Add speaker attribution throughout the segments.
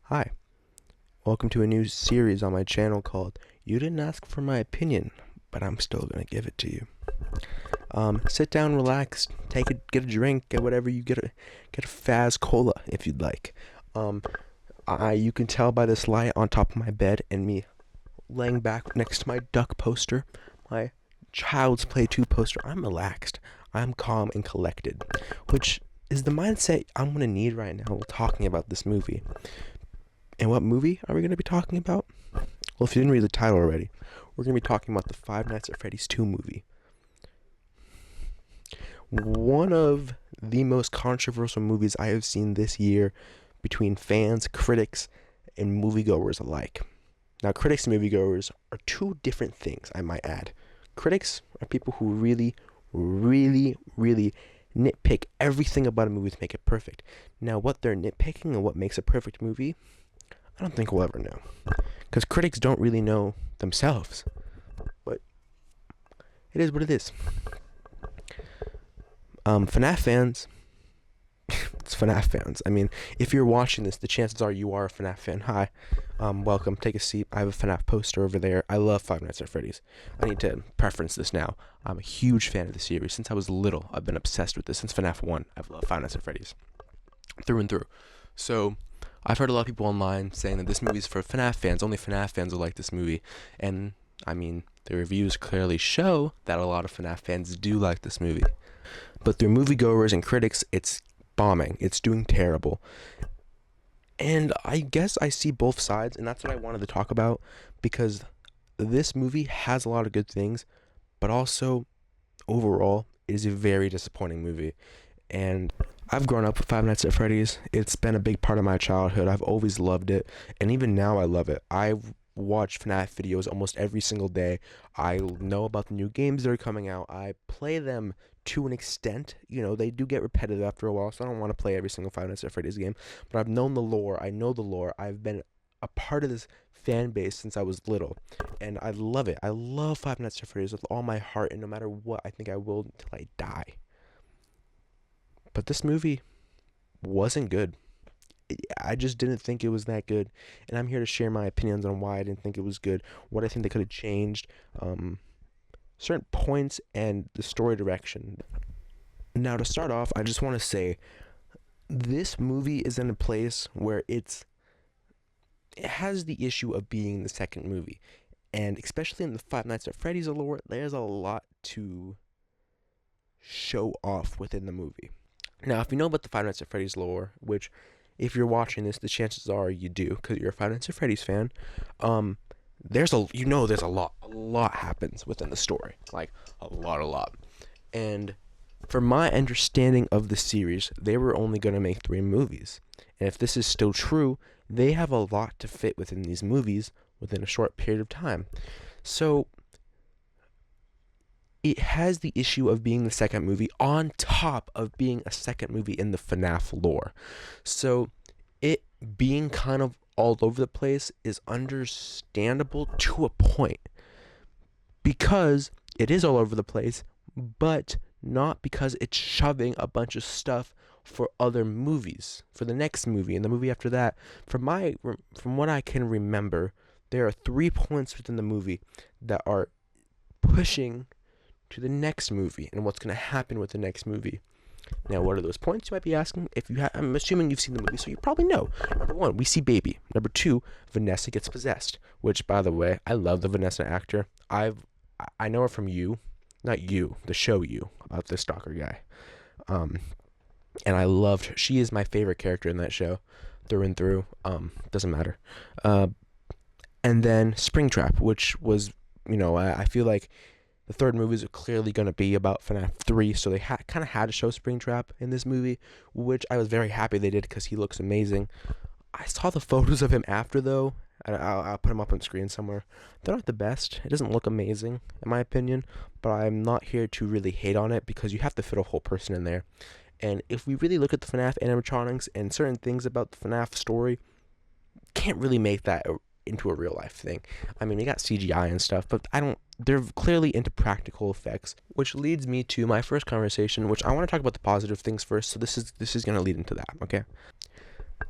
Speaker 1: Hi, welcome to a new series on my channel called You Didn't Ask for My Opinion, but I'm still gonna give it to you. Sit down, relax, get a drink, get whatever you get a Faz Cola if you'd like. You can tell by this light on top of my bed and me laying back next to my duck poster, my Child's Play 2 poster. I'm relaxed, I'm calm and collected, which is the mindset I'm gonna need right now while talking about this movie. And what movie are we going to be talking about? Well, if you didn't read the title already, we're going to be talking about the Five Nights at Freddy's 2 movie. One of the most controversial movies I have seen this year between fans, critics, and moviegoers alike. Now, critics and moviegoers are two different things, I might add. Critics are people who really, really, really nitpick everything about a movie to make it perfect. Now, what they're nitpicking and what makes a perfect movie, I don't think we'll ever know, because critics don't really know themselves. But it is what it is. FNAF fans, it's FNAF fans. I mean, if you're watching this, the chances are you are a FNAF fan. Hi, welcome. Take a seat. I have a FNAF poster over there. I love Five Nights at Freddy's. I need to preference this now. I'm a huge fan of the series. Since I was little, I've been obsessed with this. Since FNAF 1, I've loved Five Nights at Freddy's through and through. So I've heard a lot of people online saying that this movie's for FNAF fans. Only FNAF fans will like this movie. And, I mean, the reviews clearly show that a lot of FNAF fans do like this movie. But through moviegoers and critics, it's bombing. It's doing terrible. And I guess I see both sides, and that's what I wanted to talk about, because this movie has a lot of good things, but also, overall, it is a very disappointing movie. And I've grown up with Five Nights at Freddy's. It's been a big part of my childhood. I've always loved it, and even now I love it. I watch FNAF videos almost every single day. I know about the new games that are coming out. I play them to an extent. You know, they do get repetitive after a while, so I don't want to play every single Five Nights at Freddy's game. But I've known the lore. I know the lore. I've been a part of this fan base since I was little, and I love it. I love Five Nights at Freddy's with all my heart, and no matter what, I think I will until I die. But this movie wasn't good. I just didn't think it was that good, and I'm here to share my opinions on why I didn't think it was good, what I think they could have changed, certain points, and the story direction. Now, to start off, I just want to say this movie is in a place where it has the issue of being the second movie, and especially in the Five Nights at Freddy's lore, there's a lot to show off within the movie. Now, if you know about the Five Nights at Freddy's lore, which, if you're watching this, the chances are you do, because you're a Five Nights at Freddy's fan, there's a lot happens within the story, like, a lot. And for my understanding of the series, they were only going to make 3 movies. And if this is still true, they have a lot to fit within these movies within a short period of time. So it has the issue of being the second movie on top of being a second movie in the FNAF lore. So it being kind of all over the place is understandable to a point, because it is all over the place, but not because it's shoving a bunch of stuff for other movies, for the next movie and the movie after that. From what I can remember, there are 3 points within the movie that are pushing to the next movie and what's going to happen with the next movie. Now, what are those points, you might be asking? I'm assuming you've seen the movie, so you probably know. Number 1, we see Baby. Number 2, Vanessa gets possessed, which, by the way, I love the Vanessa actor. I know her from You, not You, the show You, about the stalker guy. And I loved her. She is my favorite character in that show, through and through. Doesn't matter. And then Springtrap, which was, I feel like the third movie is clearly going to be about FNAF 3, so they kind of had to show Springtrap in this movie, which I was very happy they did, because he looks amazing. I saw the photos of him after, though. I'll put them up on screen somewhere. They're not the best. It doesn't look amazing, in my opinion, but I'm not here to really hate on it, because you have to fit a whole person in there. And if we really look at the FNAF animatronics and certain things about the FNAF story, can't really make that into a real life thing. I mean, we got CGI and stuff, but they're clearly into practical effects, which leads me to my first conversation, which I want to talk about the positive things first. So this is going to lead into that, okay?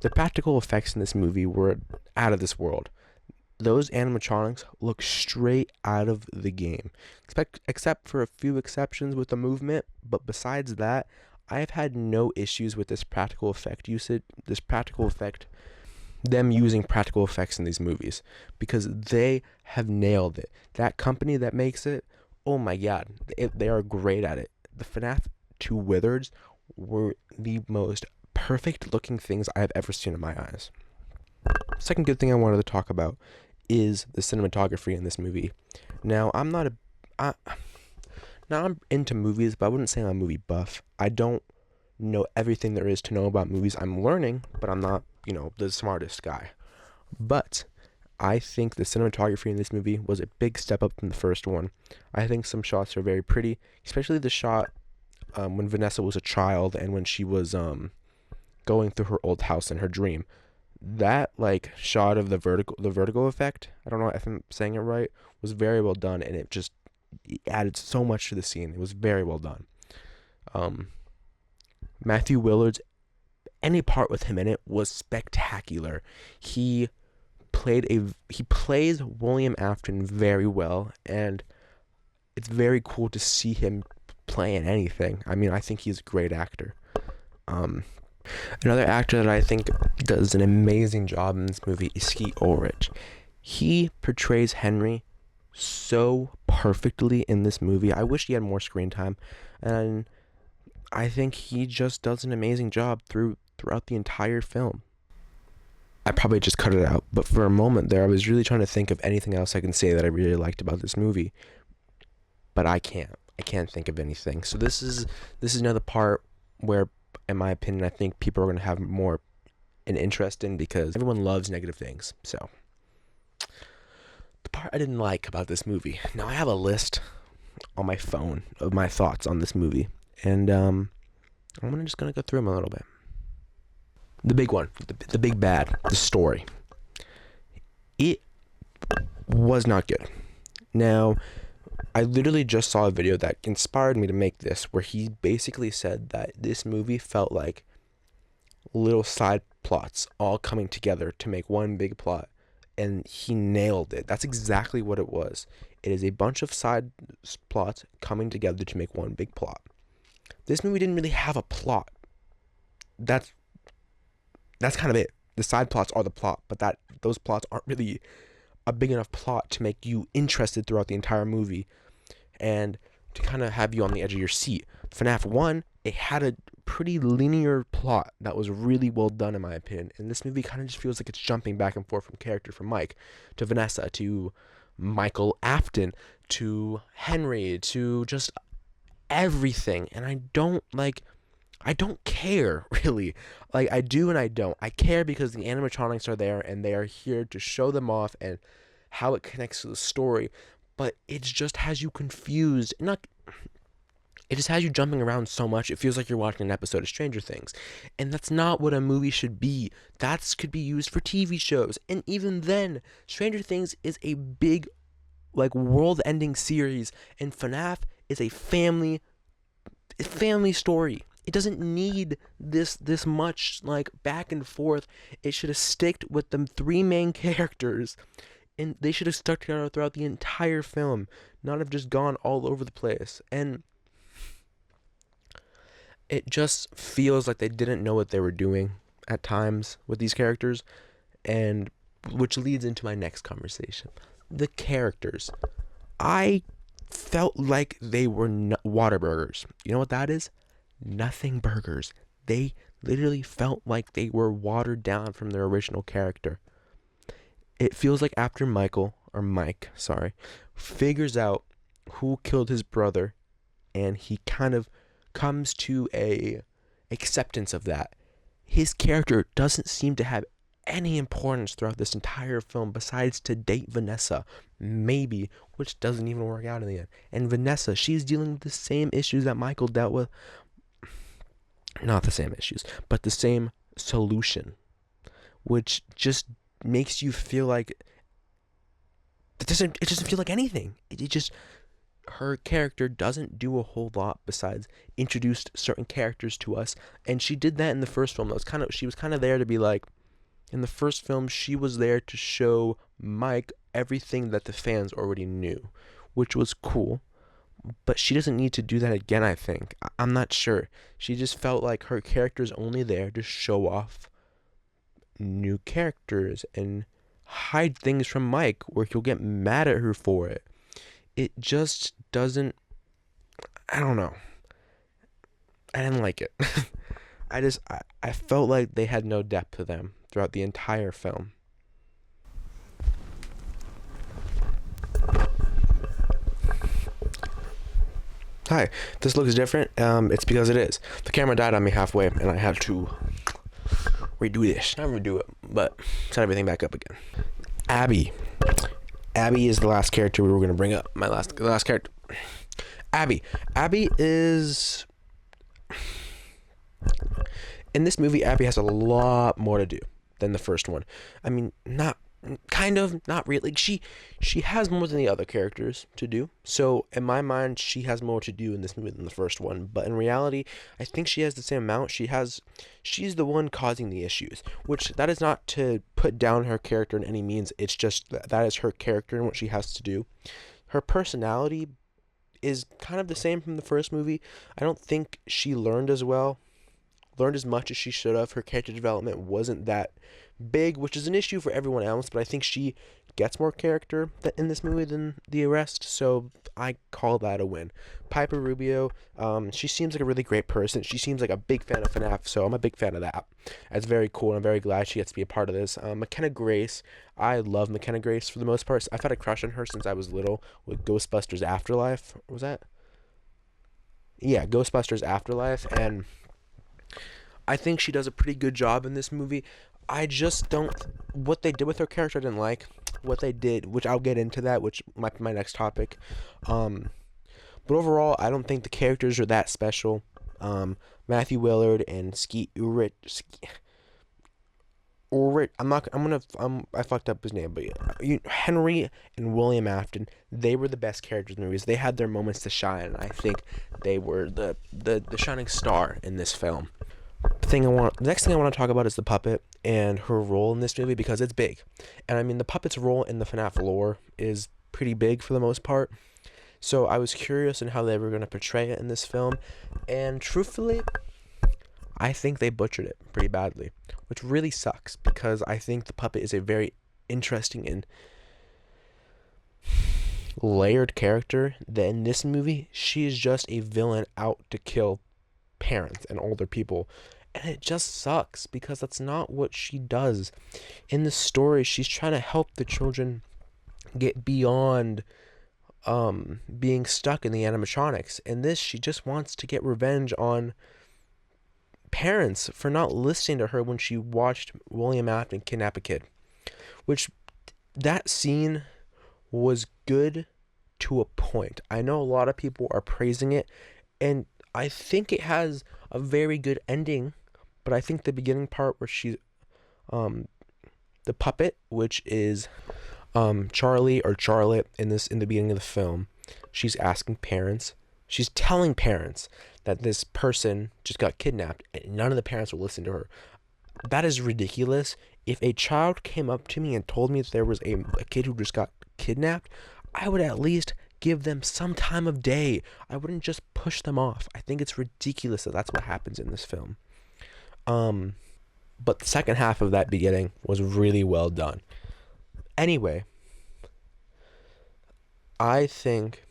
Speaker 1: The practical effects in this movie were out of this world. Those animatronics look straight out of the game, except for a few exceptions with the movement. But besides that, I have had no issues with this practical effect usage. This practical effect, them using practical effects in these movies, because they have nailed it. That company that makes it, oh my god, they are great at it. The FNAF 2 Wizards were the most perfect looking things I have ever seen in my eyes. Second good thing I wanted to talk about is the cinematography in this movie. Now, I'm into movies, but I wouldn't say I'm a movie buff. I don't know everything there is to know about movies. I'm learning, but I'm not, the smartest guy. But I think the cinematography in this movie was a big step up from the first one. I think some shots are very pretty, especially the shot when Vanessa was a child and when she was going through her old house in her dream. That shot of the vertigo effect, I don't know if I'm saying it right, was very well done, and it added so much to the scene. It was very well done. Matthew Willard's, any part with him in it was spectacular. He plays William Afton very well, and it's very cool to see him play in anything. I mean, I think he's a great actor. Another actor that I think does an amazing job in this movie is Skeet Ulrich. He portrays Henry so perfectly in this movie. I wish he had more screen time, and I think he just does an amazing job throughout the entire film. I probably just cut it out, but for a moment there, I was really trying to think of anything else I can say that I really liked about this movie, but I can't. I can't think of anything. So this is another part where, in my opinion, I think people are going to have more an interest in, because everyone loves negative things. So the part I didn't like about this movie. Now I have a list on my phone of my thoughts on this movie, and I'm just going to go through them a little bit. The big one, the big bad, the story. It was not good. Now, I literally just saw a video that inspired me to make this, where he basically said that this movie felt like little side plots all coming together to make one big plot, and he nailed it. That's exactly what it was. It is a bunch of side plots coming together to make one big plot. This movie didn't really have a plot. That's kind of it. The side plots are the plot, but those plots aren't really a big enough plot to make you interested throughout the entire movie and to kind of have you on the edge of your seat. FNAF 1, it had a pretty linear plot that was really well done, in my opinion, and this movie kind of just feels like it's jumping back and forth from character, from Mike to Vanessa to Michael Afton to Henry to just everything, and I don't care, really. I do and I don't. I care because the animatronics are there and they are here to show them off and how it connects to the story. But it just has you confused. It just has you jumping around so much. It feels like you're watching an episode of Stranger Things. And that's not what a movie should be. That could be used for TV shows. And even then, Stranger Things is a big, world-ending series. And FNAF is a family story. It doesn't need this much back and forth. It should have sticked with the three main characters, and they should have stuck together throughout the entire film, not have just gone all over the place. And it just feels like they didn't know what they were doing at times with these characters, and which leads into my next conversation. The characters. I felt like they were Whataburgers. You know what that is? Nothing burgers. They literally felt like they were watered down from their original character. It feels like after Mike, figures out who killed his brother, and he kind of comes to a acceptance of that. His character doesn't seem to have any importance throughout this entire film besides to date Vanessa, maybe, which doesn't even work out in the end. And Vanessa, she's dealing with the same issues that Michael dealt with. Not the same issues, but the same solution, which just makes you feel like it doesn't feel like anything. Her character doesn't do a whole lot besides introduce certain characters to us, and she did that in the first film. She was kind of there to be like, In the first film, she was there to show Mike everything that the fans already knew, which was cool. But she doesn't need to do that again, I think. I'm not sure. She just felt like her character's only there to show off new characters and hide things from Mike where he'll get mad at her for it. It just doesn't. I don't know. I didn't like it. I felt like they had no depth to them throughout the entire film. Hi, this looks different. It's because it is. The camera died on me halfway, and I had to redo this. Not redo it, but set everything back up again. Abby. Abby is the last character we were going to bring up. The last character. Abby. Abby is... In this movie, Abby has a lot more to do than the first one. I mean, not really. She has more than the other characters to do. So in my mind, she has more to do in this movie than the first one. But in reality, I think she has the same amount. She's the one causing the issues. Which that is not to put down her character in any means. It's just that is her character and what she has to do. Her personality is kind of the same from the first movie. I don't think she learned as much as she should have. Her character development wasn't that big, which is an issue for everyone else, but I think she gets more character in this movie than the rest, so I call that a win. Piper Rubio, she seems like a really great person. She seems like a big fan of FNAF, so I'm a big fan of that. That's very cool, and I'm very glad she gets to be a part of this. McKenna Grace, I love McKenna Grace for the most part. I've had a crush on her since I was little with Ghostbusters Afterlife. Was that? Yeah, Ghostbusters Afterlife, and I think she does a pretty good job in this movie. I just don't... What they did with her character I didn't like. What they did, which I'll get into that, which might be my next topic. But overall, I don't think the characters are that special. Matthew Willard and Skeet Ulrich... I fucked up his name, but Henry and William Afton, they were the best characters in the movies. They had their moments to shine, and I think they were the shining star in this film. The next thing I want to talk about is the puppet and her role in this movie, because it's big. And I mean, the puppet's role in the FNAF lore is pretty big for the most part. So I was curious in how they were going to portray it in this film. And truthfully, I think they butchered it pretty badly, which really sucks, because I think the puppet is a very interesting and layered character. That in this movie, she is just a villain out to kill parents and older people, and it just sucks because that's not what she does. In the story, she's trying to help the children get beyond being stuck in the animatronics. In this, she just wants to get revenge on parents for not listening to her when she watched William Afton kidnap a kid, which that scene was good to a point. I know a lot of people are praising it, and I think it has a very good ending, but I think the beginning part where she's the puppet, which is Charlie or Charlotte in the beginning of the film, she's telling parents that this person just got kidnapped, and none of the parents will listen to her. That is ridiculous. If a child came up to me and told me that there was a kid who just got kidnapped, I would at least give them some time of day. I wouldn't just push them off. I think it's ridiculous that that's what happens in this film. But the second half of that beginning was really well done. Anyway, I think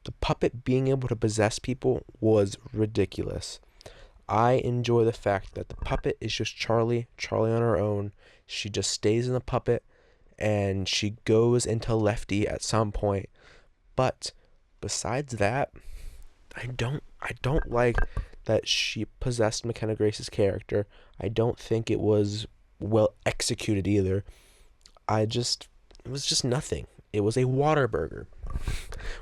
Speaker 1: the puppet being able to possess people was ridiculous. I enjoy the fact that the puppet is just Charlie on her own. She just stays in the puppet, and she goes into Lefty at some point. But besides that, I don't like that she possessed McKenna Grace's character. I don't think it was well executed either. It was just nothing. It was a Whataburger,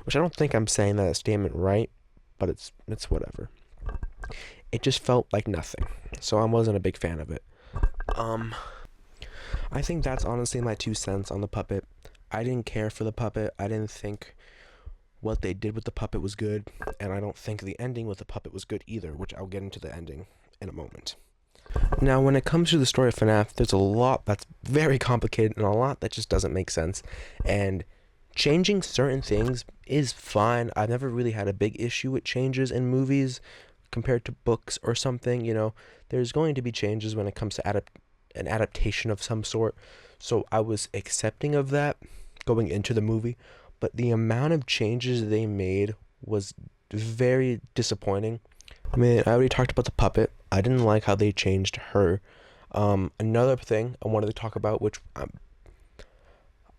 Speaker 1: which I don't think I'm saying that statement right, but it's whatever. It just felt like nothing, so I wasn't a big fan of it. I think that's honestly my 2 cents on the puppet. I didn't care for the puppet. I didn't think what they did with the puppet was good, and I don't think the ending with the puppet was good either, which I'll get into the ending in a moment. Now, when it comes to the story of FNAF, there's a lot that's very complicated and a lot that just doesn't make sense. And changing certain things is fine. I've never really had a big issue with changes in movies compared to books or something. There's going to be changes when it comes to an adaptation of some sort. So I was accepting of that going into the movie, but the amount of changes they made was very disappointing. I mean, I already talked about the puppet. I didn't like how they changed her. Another thing I wanted to talk about, which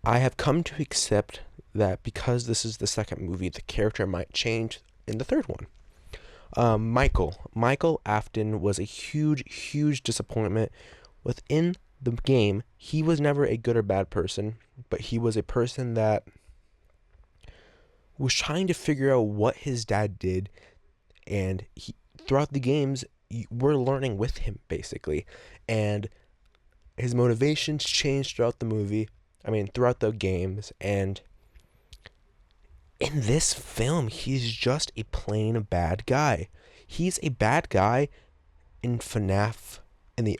Speaker 1: I have come to accept that because this is the second movie, the character might change in the third one. Michael Afton was a huge disappointment. Within the game, he was never a good or bad person, but he was a person that was trying to figure out what his dad did, and throughout the games, we're learning with him, basically, and his motivations changed throughout throughout the games, and in this film, he's just a plain bad guy. He's a bad guy in FNAF, in the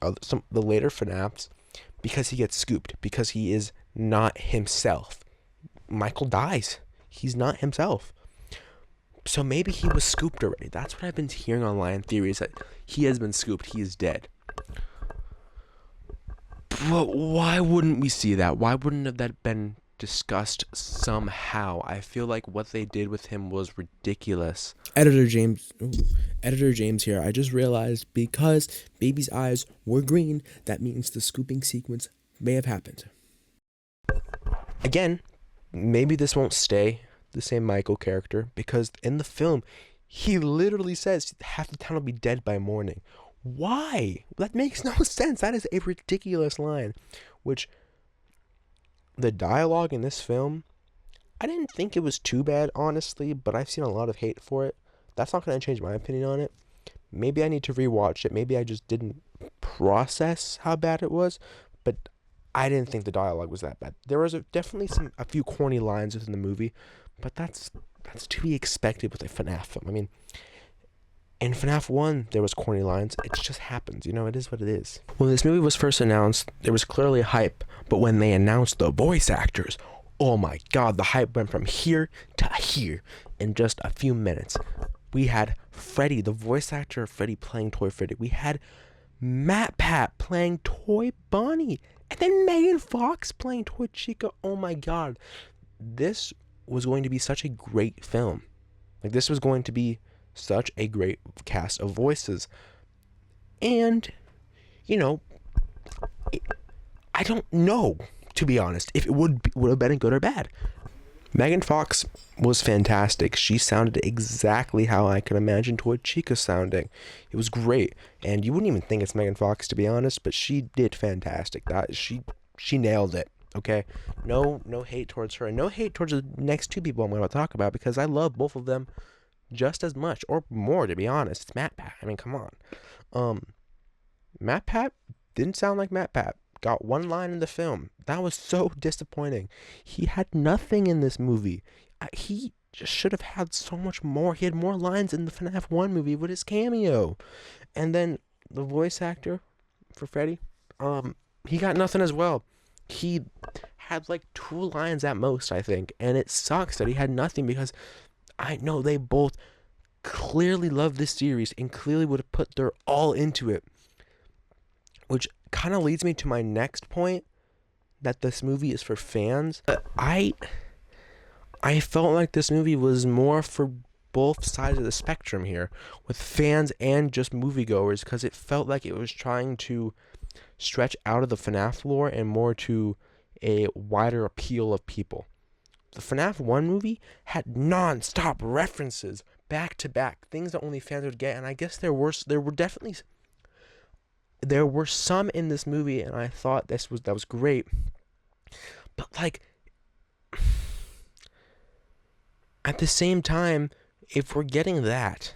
Speaker 1: later FNAFs, because he gets scooped, because he is not himself. Michael dies. He's not himself. So maybe he was scooped already. That's what I've been hearing online, theories that he has been scooped. He is dead. But why wouldn't we see that? Why wouldn't have that been discussed somehow? I feel like what they did with him was ridiculous. Editor James here. I just realized because baby's eyes were green, that means the scooping sequence may have happened. Again, maybe this won't stay the same Michael character, because in the film, he literally says half the town will be dead by morning. Why? That makes no sense. That is a ridiculous line. Which, the dialogue in this film, I didn't think it was too bad, honestly, but I've seen a lot of hate for it. That's not going to change my opinion on it. Maybe I need to rewatch it. Maybe I just didn't process how bad it was, but I didn't think the dialogue was that bad. There was definitely a few corny lines within the movie, but that's to be expected with a FNAF film. I mean, in FNAF 1, there was corny lines. It just happens. It is what it is. When this movie was first announced, there was clearly hype, but when they announced the voice actors, oh my god, the hype went from here to here in just a few minutes. We had Freddy, the voice actor of Freddy, playing Toy Freddy. We had MatPat playing Toy Bonnie. And then Megan Fox playing Toy Chica. Oh my god. This was going to be such a great film. This was going to be such a great cast of voices. And, I don't know, to be honest, if it would have been good or bad. Megan Fox was fantastic. She sounded exactly how I could imagine Toy Chica sounding. It was great. And you wouldn't even think it's Megan Fox, to be honest, but she did fantastic. She nailed it. Okay, no hate towards her, and no hate towards the next two people I'm going to talk about, because I love both of them just as much, or more, to be honest. It's MatPat. I mean, come on. MatPat didn't sound like MatPat. Got one line in the film. That was so disappointing. He had nothing in this movie. He just should have had so much more. He had more lines in the FNAF 1 movie with his cameo. And then the voice actor for Freddy, he got nothing as well. He had 2 lines at most, I think, and it sucks that he had nothing, because I know they both clearly love this series and clearly would have put their all into it, which kind of leads me to my next point, that this movie is for fans. I felt like this movie was more for both sides of the spectrum here, with fans and just moviegoers, because it felt like it was trying to stretch out of the FNAF lore and more to a wider appeal of people. The FNAF 1 movie had non-stop references back to back, things that only fans would get, and I guess there were some in this movie, and I thought that was great. But at the same time, if we're getting that,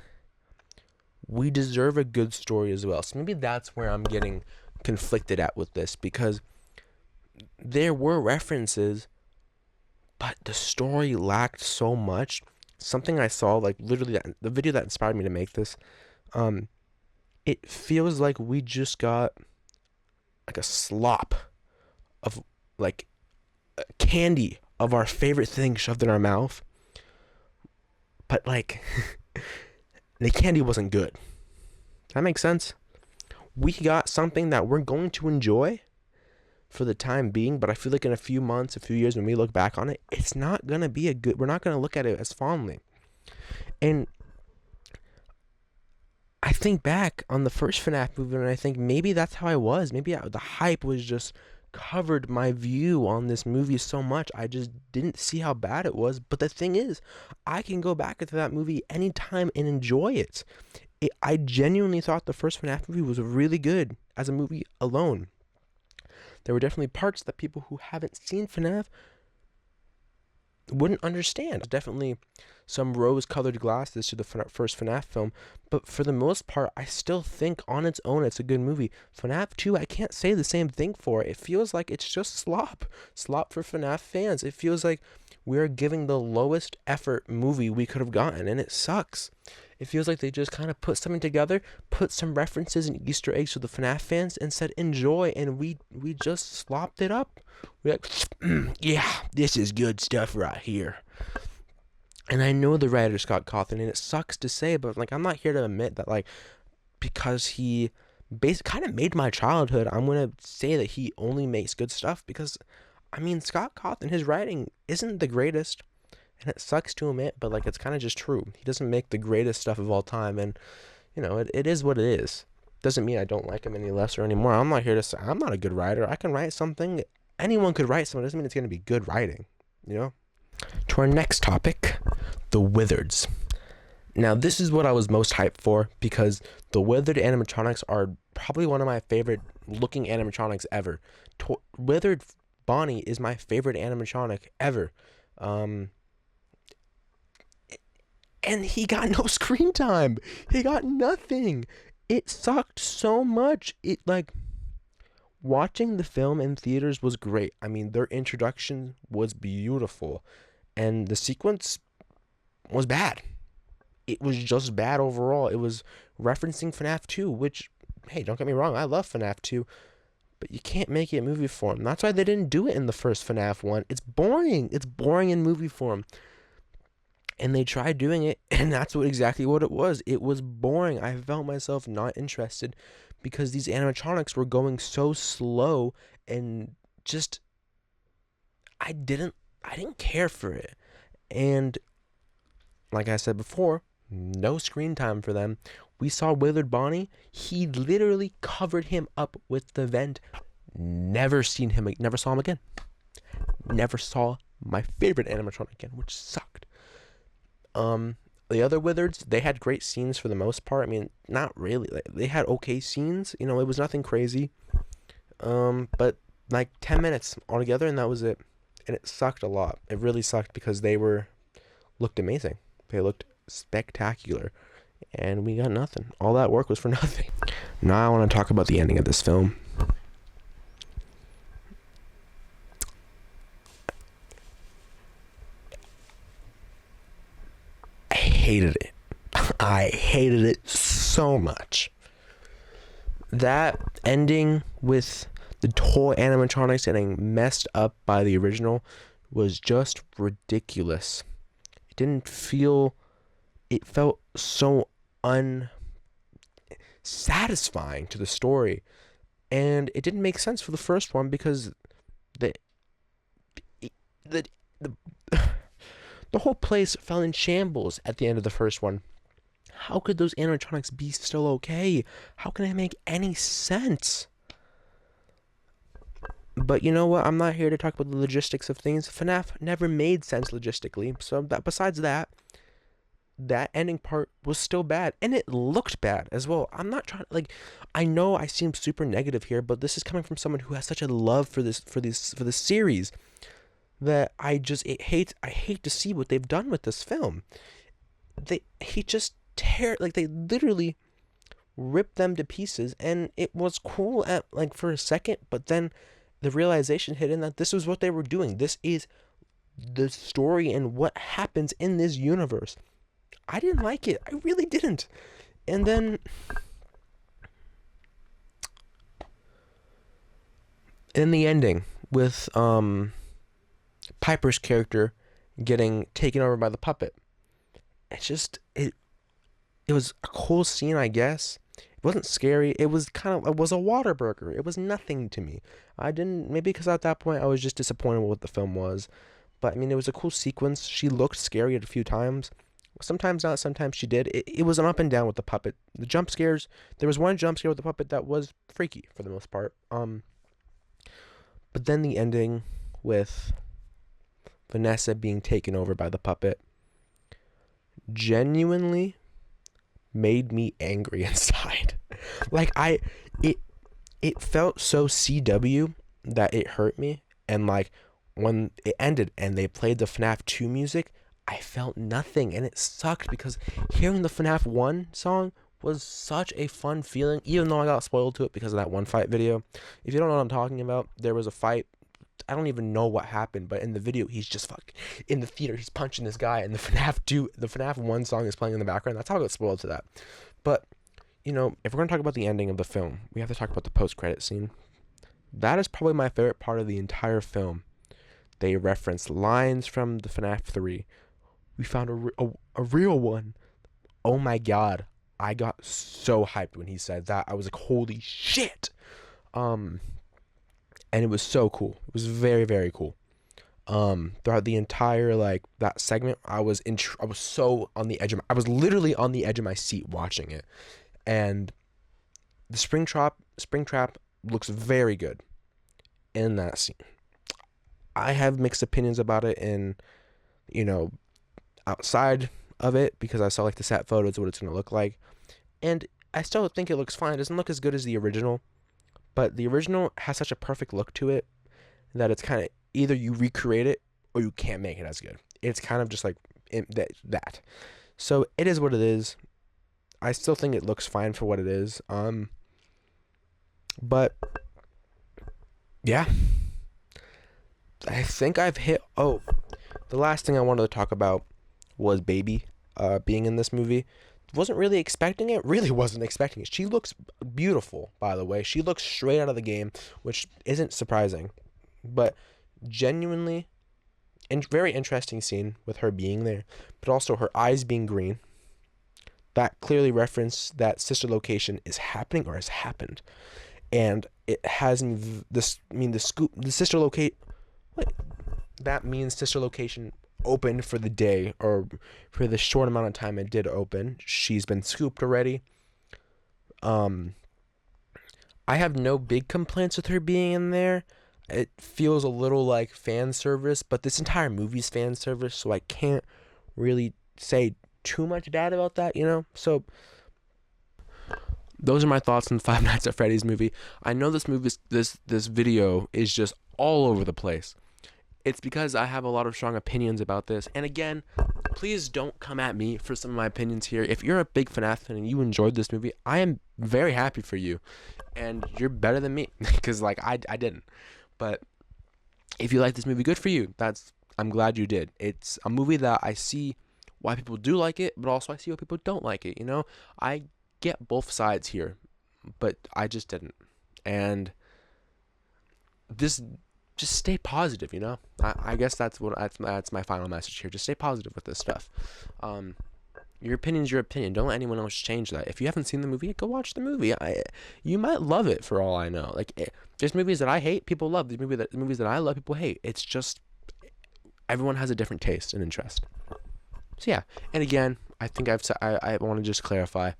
Speaker 1: we deserve a good story as well. So maybe that's where I'm getting conflicted at with this, because there were references, but the story lacked so much. Something I saw, literally, the video that inspired me to make this, It feels like we just got like a slop of like candy of our favorite thing shoved in our mouth, but like the candy wasn't good. Does that make sense? We got something that we're going to enjoy for the time being, but I feel like in a few months, a few years, when we look back on it, it's not gonna be a good. We're not gonna look at it as fondly. And I think back on the first FNAF movie, and I think maybe that's how I was. Maybe the hype was just covered my view on this movie so much I just didn't see how bad it was. But the thing is, I can go back into that movie anytime and enjoy it. I genuinely thought the first FNAF movie was really good as a movie alone. There were definitely parts that people who haven't seen FNAF wouldn't understand. Definitely some rose-colored glasses to the first FNAF film, but for the most part, I still think on its own it's a good movie. FNAF 2, I can't say the same thing for. It feels like it's just slop for FNAF fans. It feels like we're giving the lowest effort movie we could have gotten, and it sucks. It feels like they just kind of put something together, put some references and Easter eggs to the FNAF fans, and said enjoy, and we just slopped it up. We're like, yeah, this is good stuff right here. And I know the writer Scott Cawthon, and it sucks to say, but like I'm not here to admit that like because he kind of made my childhood, I'm gonna say that he only makes good stuff because I mean Scott Cawthon, his writing isn't the greatest, and it sucks to admit, but like it's kind of just true. He doesn't make the greatest stuff of all time, and you know it is what it is. Doesn't mean I don't like him any less or any more. I'm not here to say I'm not a good writer. I can write something. Anyone could write something. Doesn't mean it's gonna be good writing. You know. To our next topic, the Wizards. Now, this is what I was most hyped for because the Withered animatronics are probably one of my favorite looking animatronics ever. Withered Bonnie is my favorite animatronic ever. And he got no screen time. He got nothing. It sucked so much. Watching the film in theaters was great. I mean, their introduction was beautiful. And the sequence was bad. It was just bad overall. It was referencing FNAF 2, which, hey, don't get me wrong, I love FNAF 2, but you can't make it in movie form. That's why they didn't do it in the first FNAF 1. It's boring. It's boring in movie form. And they tried doing it, and that's exactly what it was. It was boring. I felt myself not interested because these animatronics were going so slow and just I didn't care for it. And like I said before, no screen time for them. We saw Withered Bonnie. He literally covered him up with the vent. Never saw him again. Never saw my favorite animatronic again, which sucked. The other Wizards, they had great scenes for the most part. I mean, not really. They had okay scenes. You know, it was nothing crazy. But like 10 minutes altogether, and that was it. And it sucked a lot. It really sucked because they looked amazing. They looked spectacular. And we got nothing. All that work was for nothing. Now I want to talk about the ending of this film. I hated it. I hated it so much. That ending with the toy animatronics getting messed up by the original was just ridiculous. It felt so unsatisfying to the story. And it didn't make sense for the first one because the whole place fell in shambles at the end of the first one. How could those animatronics be still okay? How can it make any sense? But you know what? I'm not here to talk about the logistics of things. FNAF never made sense logistically. So besides that ending part was still bad. And it looked bad as well. I'm not trying to, I know I seem super negative here, but this is coming from someone who has such a love for this series that I hate to see what they've done with this film. They literally ripped them to pieces, and it was cool for a second, but then the realization hit in that this was what they were doing. This is the story and what happens in this universe. I didn't like it. I really didn't. And then in the ending with Piper's character getting taken over by the puppet. It's just it was a cool scene, I guess. It wasn't scary. It was a water burger. It was nothing to me. I didn't maybe because at that point I was just disappointed with what the film was. But I mean, it was a cool sequence. She looked scary at a few times. Sometimes not, sometimes she did. It was an up and down with the puppet. The jump scares, there was one jump scare with the puppet that was freaky for the most part. But then the ending with Vanessa being taken over by the puppet genuinely made me angry inside. like I it it felt so CW that it hurt me, and like when it ended and they played the FNAF 2 music, I felt nothing, and it sucked because hearing the FNAF 1 song was such a fun feeling, even though I got spoiled to it because of that one fight video. If you don't know what I'm talking about, there was a fight. I don't even know what happened, but in the video, he's just fucking in the theater. He's punching this guy, and the FNAF 1 song is playing in the background. That's how I got spoiled to that. But if we're gonna talk about the ending of the film, we have to talk about the post-credit scene. That is probably my favorite part of the entire film. They reference lines from the FNAF 3. We found a real one. Oh my god, I got so hyped when he said that. I was like, holy shit. And it was so cool. It was very, very cool. Throughout the entire that segment, I was so on the edge of I was literally on the edge of my seat watching it. And the Springtrap looks very good in that scene. I have mixed opinions about it in outside of it, because I saw the set photos of what it's going to look like, and I still think it looks fine. It doesn't look as good as the original, but the original has such a perfect look to it that it's kind of either you recreate it or you can't make it as good. It's kind of just like that. So it is what it is. I still think it looks fine for what it is. But yeah, I think I've hit. Oh, the last thing I wanted to talk about was Baby being in this movie. Wasn't really expecting it. Really wasn't expecting it. She looks beautiful, by the way. She looks straight out of the game, which isn't surprising. But genuinely, very interesting scene with her being there, but also her eyes being green. That clearly referenced that sister location is happening or has happened, and it has this. I mean, the sister locate. What? That means sister location opened for the day, or for the short amount of time it did open. She's been scooped already. I have no big complaints with her being in there. It feels a little like fan service, but this entire movie's fan service, so I can't really say too much bad about that, So those are my thoughts on Five Nights at Freddy's movie. I know this video is just all over the place. It's because I have a lot of strong opinions about this. And again, please don't come at me for some of my opinions here. If you're a big FNAF fan and you enjoyed this movie, I am very happy for you. And you're better than me, because I didn't. But if you like this movie, good for you. I'm glad you did. It's a movie that I see why people do like it, but also I see why people don't like it. I get both sides here, but I just didn't. And this, just stay positive. I guess that's my final message here. Just stay positive with this stuff. Your opinion's your opinion. Don't let anyone else change that. If you haven't seen the movie, go watch the movie. You might love it for all I know. There's movies that I hate, people love. There's movies that I love, people hate. It's just everyone has a different taste and interest. So yeah. And again, I think I want to just clarify.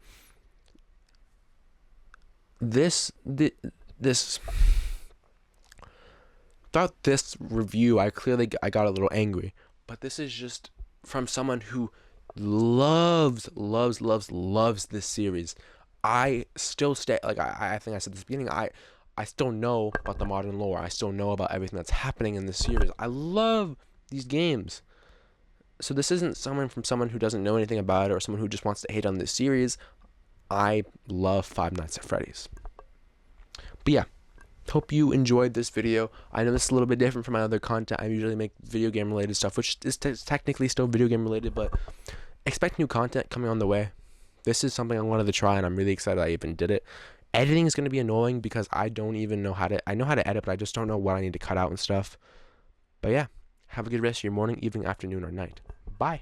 Speaker 1: This throughout this review, I got a little angry, but this is just from someone who loves this series. I still stay, I think I said this at the beginning, I still know about the modern lore. I still know about everything that's happening in this series. I love these games. So this isn't someone who doesn't know anything about it, or someone who just wants to hate on this series. I love Five Nights at Freddy's. But yeah, hope you enjoyed this video. I know this is a little bit different from my other content. I usually make video game related stuff, which is technically still video game related, but expect new content coming on the way. This is something I wanted to try, and I'm really excited I even did it. Editing is going to be annoying because I don't even know how to. I know how to edit, but I just don't know what I need to cut out and stuff. But yeah, have a good rest of your morning, evening, afternoon, or night. Bye.